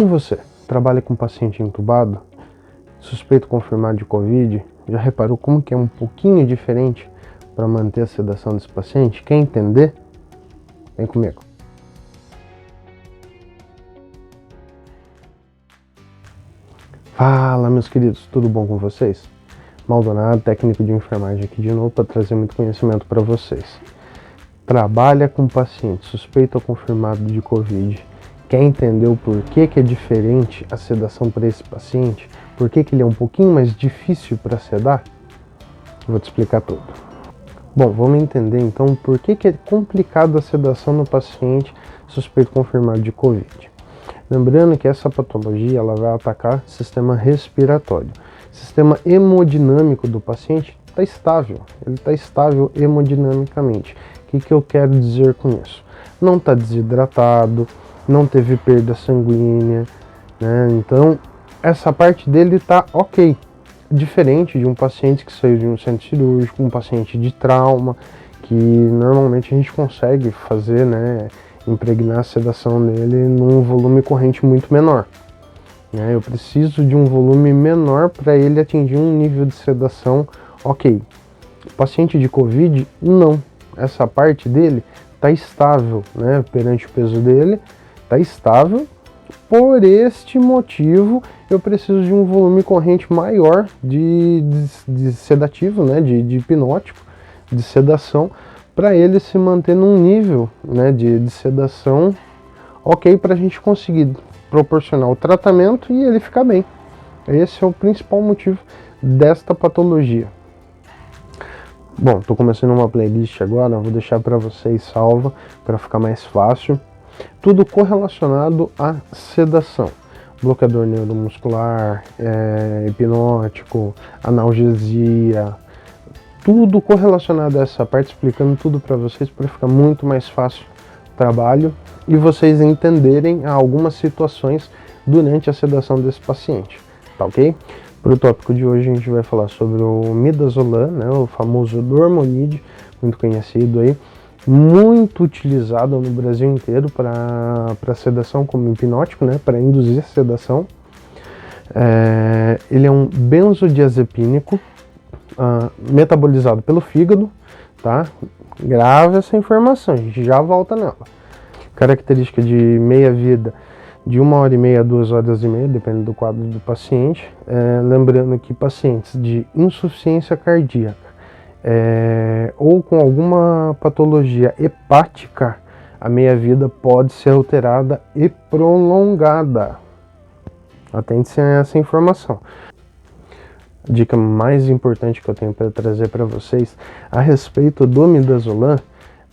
E você, trabalha com paciente entubado, suspeito confirmado de Covid, já reparou como que é um pouquinho diferente para manter a sedação desse paciente? Quer entender? Vem comigo. Fala, meus queridos, tudo bom com vocês? Maldonado, técnico de enfermagem aqui de novo para trazer muito conhecimento para vocês. Trabalha com paciente suspeito ou confirmado de Covid. Quer entender o porquê que é diferente a sedação para esse paciente? Por que ele é um pouquinho mais difícil para sedar? Vou te explicar tudo. Bom, vamos entender então por que é complicado a sedação no paciente suspeito confirmado de Covid. Lembrando que essa patologia ela vai atacar o sistema respiratório. O sistema hemodinâmico do paciente está estável, ele está estável hemodinamicamente. O que eu quero dizer com isso? Não está desidratado, não teve perda sanguínea, né? Então essa parte dele está ok. Diferente de um paciente que saiu de um centro cirúrgico, um paciente de trauma, que normalmente a gente consegue fazer, né, impregnar a sedação nele num volume corrente muito menor. Eu preciso de um volume menor para ele atingir um nível de sedação ok. O paciente de Covid, não. Essa parte dele está estável, né, perante o peso dele, está estável. Por este motivo, eu preciso de um volume corrente maior de sedativo, né, de hipnótico, de sedação, para ele se manter num nível, né, de sedação ok, para a gente conseguir proporcionar o tratamento e ele ficar bem. Esse é o principal motivo desta patologia. Bom, estou começando uma playlist agora, vou deixar para vocês salva, para ficar mais fácil. Tudo correlacionado à sedação. Bloqueador neuromuscular, hipnótico, analgesia, tudo correlacionado a essa parte, explicando tudo para vocês, para ficar muito mais fácil o trabalho e vocês entenderem algumas situações durante a sedação desse paciente, tá ok? Para o tópico de hoje a gente vai falar sobre o midazolam, né, o famoso Dormonide, muito conhecido aí, muito utilizado no Brasil inteiro para sedação como hipnótico, né, para induzir a sedação. Ele é um benzodiazepínico metabolizado pelo fígado, tá? Grave essa informação, a gente já volta nela. Característica de meia-vida de 1h30 a 2h30, depende do quadro do paciente. Lembrando que pacientes de insuficiência cardíaca ou com alguma patologia hepática, a meia-vida pode ser alterada e prolongada. Atente-se a essa informação. A dica mais importante que eu tenho para trazer para vocês a respeito do midazolam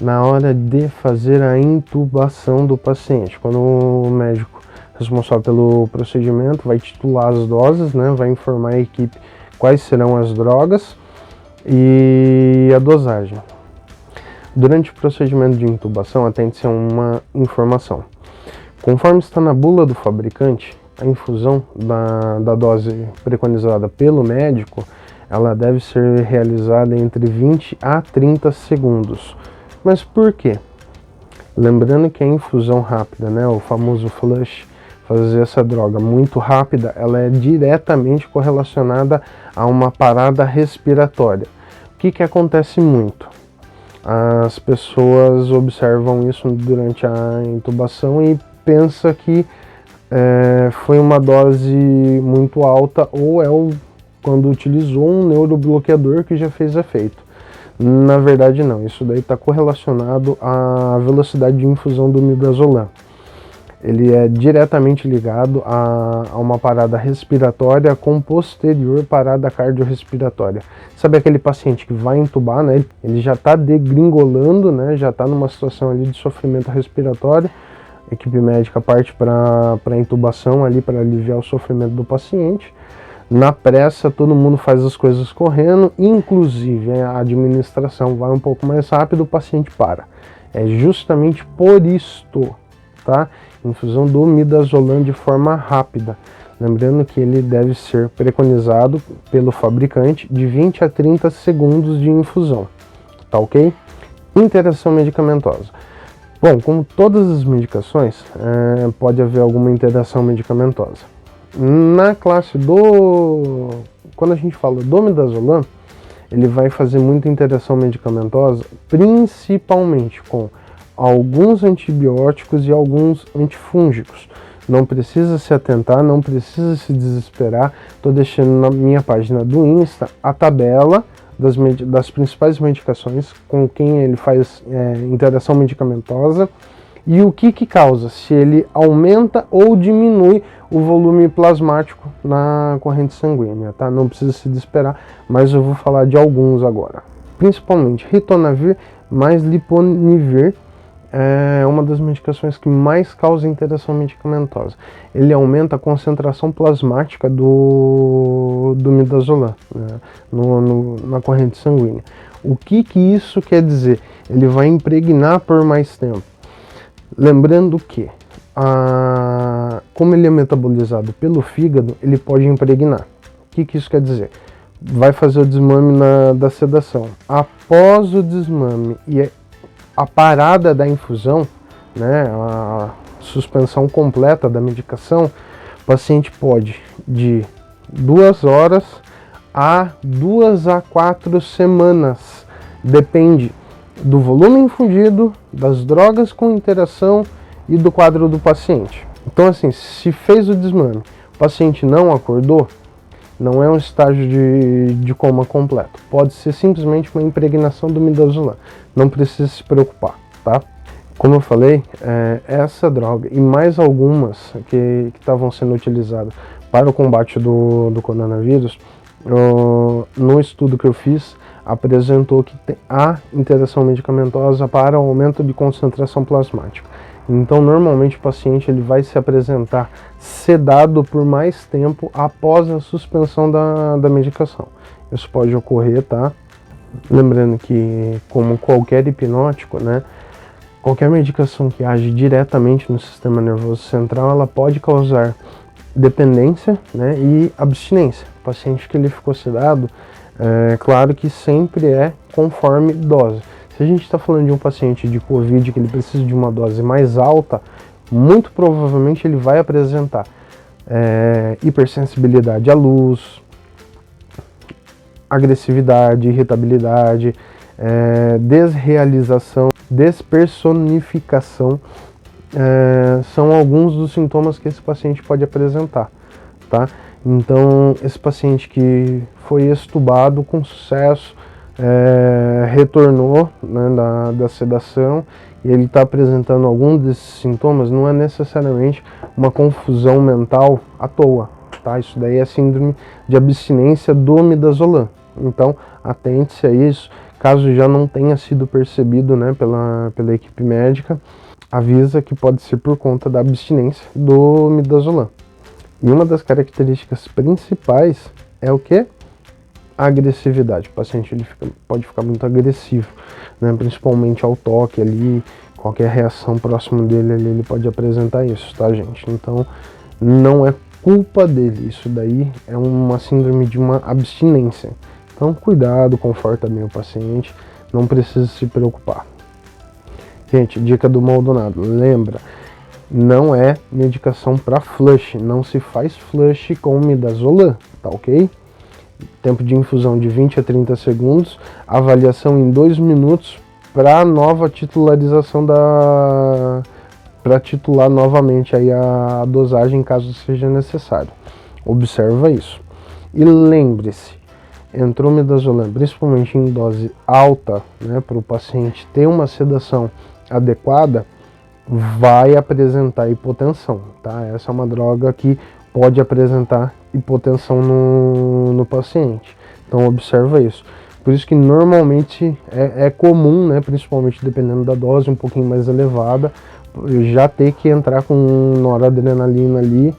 na hora de fazer a intubação do paciente. Quando o médico responsável pelo procedimento vai titular as doses, né, vai informar a equipe quais serão as drogas e a dosagem. Durante o procedimento de intubação, atente-se a uma informação. Conforme está na bula do fabricante, a infusão da dose preconizada pelo médico, ela deve ser realizada entre 20 a 30 segundos. Mas por quê? Lembrando que a infusão rápida, né, o famoso flush, fazer essa droga muito rápida, ela é diretamente correlacionada a uma parada respiratória. O que acontece muito? As pessoas observam isso durante a intubação e pensam que foi uma dose muito alta ou quando utilizou um neurobloqueador que já fez efeito. Na verdade não, isso daí está correlacionado à velocidade de infusão do midazolam. Ele é diretamente ligado a uma parada respiratória com posterior parada cardiorrespiratória. Sabe aquele paciente que vai intubar, né? Ele já está degringolando, né? Já está numa situação ali de sofrimento respiratório. A equipe médica parte para a intubação ali para aliviar o sofrimento do paciente. Na pressa, todo mundo faz as coisas correndo, inclusive a administração vai um pouco mais rápido, o paciente para. É justamente por isto, tá? Infusão do midazolam de forma rápida. Lembrando que ele deve ser preconizado pelo fabricante de 20 a 30 segundos de infusão, tá ok? Interação medicamentosa. Bom, como todas as medicações, pode haver alguma interação medicamentosa. Na classe quando a gente fala do midazolam, ele vai fazer muita interação medicamentosa, principalmente com alguns antibióticos e alguns antifúngicos. Não precisa se atentar, não precisa se desesperar. Estou deixando na minha página do Insta a tabela das principais medicações com quem ele faz interação medicamentosa e o que causa, se ele aumenta ou diminui o volume plasmático na corrente sanguínea, tá? Não precisa se desesperar, mas eu vou falar de alguns agora. Principalmente ritonavir mais liponivir é uma das medicações que mais causa interação medicamentosa. Ele aumenta a concentração plasmática do midazolam, né, na corrente sanguínea. O que isso quer dizer? Ele vai impregnar por mais tempo. Lembrando que, como ele é metabolizado pelo fígado, ele pode impregnar. O que isso quer dizer? Vai fazer o desmame da sedação. Após o desmame e a parada da infusão, né, a suspensão completa da medicação, o paciente pode de 2 horas a 2 a 4 semanas, depende do volume infundido, das drogas com interação e do quadro do paciente. Então, assim, se fez o desmame, o paciente não acordou, não é um estágio de coma completo. Pode ser simplesmente uma impregnação do midazolam. Não precisa se preocupar, tá? Como eu falei, essa droga e mais algumas que estavam sendo utilizadas para o combate do coronavírus, no estudo que eu fiz, apresentou que há interação medicamentosa para o aumento de concentração plasmática. Então, normalmente o paciente ele vai se apresentar sedado por mais tempo após a suspensão da medicação. Isso pode ocorrer, tá? Lembrando que, como qualquer hipnótico, né, qualquer medicação que age diretamente no sistema nervoso central, ela pode causar dependência, né, e abstinência. O paciente que ele ficou sedado, claro que sempre é conforme dose. Se a gente está falando de um paciente de Covid que ele precisa de uma dose mais alta, muito provavelmente ele vai apresentar hipersensibilidade à luz, agressividade, irritabilidade, desrealização, despersonificação, são alguns dos sintomas que esse paciente pode apresentar, tá? Então, esse paciente que foi extubado com sucesso, retornou, né, da sedação e ele está apresentando algum desses sintomas, não é necessariamente uma confusão mental à toa, tá? Isso daí é síndrome de abstinência do midazolam. Então, atente-se a isso. Caso já não tenha sido percebido, né, pela equipe médica, avisa que pode ser por conta da abstinência do midazolam. E uma das características principais é o que? A agressividade. O paciente pode ficar muito agressivo, né? Principalmente ao toque ali, qualquer reação próximo dele ali, ele pode apresentar isso, tá, gente? Então, não é culpa dele, isso daí é uma síndrome de uma abstinência. Então, cuidado, conforta bem o paciente, não precisa se preocupar. Gente, dica do Maldonado, lembra, não é medicação para flush, não se faz flush com midazolam, tá ok? Tempo de infusão de 20 a 30 segundos, avaliação em 2 minutos para nova titularização para titular novamente aí a dosagem caso seja necessário. Observa isso. E lembre-se, entrou midazolam, principalmente em dose alta, né, para o paciente ter uma sedação adequada, vai apresentar hipotensão, tá? Essa é uma droga que pode apresentar hipotensão no paciente. Então observa isso. Por isso que normalmente é comum, né, principalmente dependendo da dose um pouquinho mais elevada, já ter que entrar com noradrenalina ali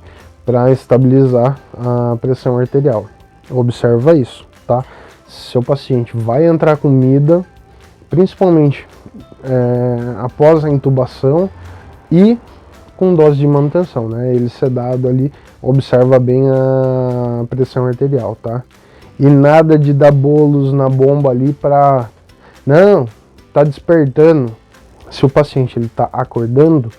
para estabilizar a pressão arterial. Observa isso, tá? Seu paciente vai entrar com mida, principalmente após a intubação e com dose de manutenção, né? Ele sedado ali, observa bem a pressão arterial, tá? E nada de dar bolos na bomba ali pra... Não, tá despertando. Se o paciente está acordando,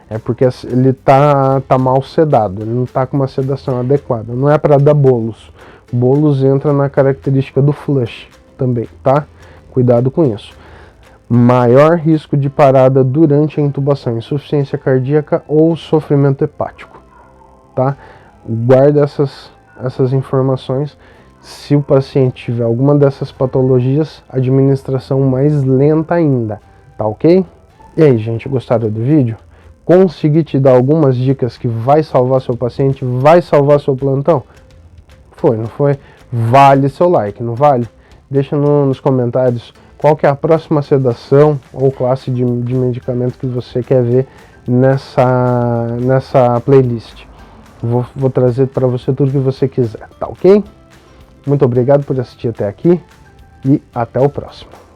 é porque ele tá mal sedado, ele não está com uma sedação adequada. Não é para dar bolos. Bolos entra na característica do flush também, tá? Cuidado com isso. Maior risco de parada durante a intubação, insuficiência cardíaca ou sofrimento hepático, tá? Guarda essas informações. Se o paciente tiver alguma dessas patologias, administração mais lenta ainda, tá ok? E aí, gente, gostaram do vídeo? Consegui te dar algumas dicas que vai salvar seu paciente, vai salvar seu plantão? Foi, não foi? Vale seu like, não vale? Deixa nos comentários qual que é a próxima sedação ou classe de medicamento que você quer ver nessa playlist. Vou trazer para você tudo que você quiser, tá ok? Muito obrigado por assistir até aqui e até o próximo.